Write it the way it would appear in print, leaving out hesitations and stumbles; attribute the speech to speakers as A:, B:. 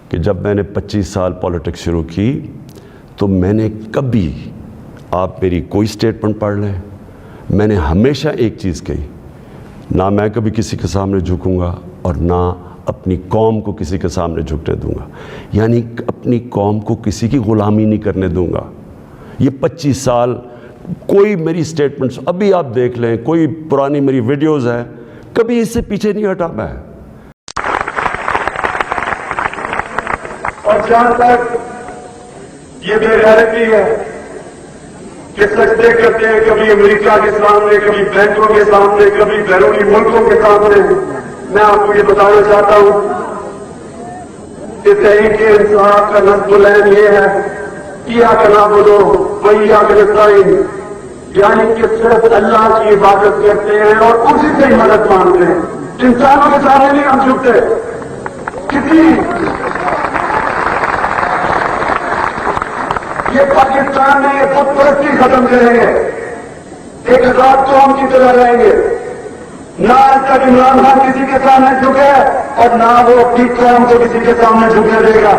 A: کہ جب میں نے 25 سال پولیٹکس شروع کی تو میں نے کبھی، آپ میری کوئی سٹیٹمنٹ پڑھ لیں، میں نے ہمیشہ ایک چیز کہی، نہ میں کبھی کسی کے سامنے جھکوں گا اور نہ اپنی قوم کو کسی کے سامنے جھکنے دوں گا، یعنی اپنی قوم کو کسی کی غلامی نہیں کرنے دوں گا۔ یہ 25 سال کوئی میری سٹیٹمنٹس ابھی آپ دیکھ لیں، کوئی پرانی میری ویڈیوز ہے، کبھی اس سے پیچھے نہیں ہٹا میں۔
B: اور جہاں تک یہ بے غیرتی ہے کہ سجدے کرتے ہیں کبھی امریکہ کے سامنے، کبھی بینکوں کے سامنے، کبھی بیرونی ملکوں کے سامنے، میں آپ کو یہ بتانا چاہتا ہوں کہ تحریک انصاف کا نصب العین یہ ہے کیا کرنا بولو وہی آگے نسائن، یعنی کہ صرف اللہ کی عبادت کرتے ہیں اور اسی سے ہی مدد مانگتے ہیں، انسانوں کے سامنے نہیں ہم جھکتے۔ کسی یہ پاکستان میں یہ بت پرستی ختم کریں گے، ایک آزاد قوم کی طرح رہیں گے، نہ آج تک عمران خان کسی کے سامنے جھکے اور نہ وہ اپنی قوم کو کسی کے سامنے جھکنے دے گا۔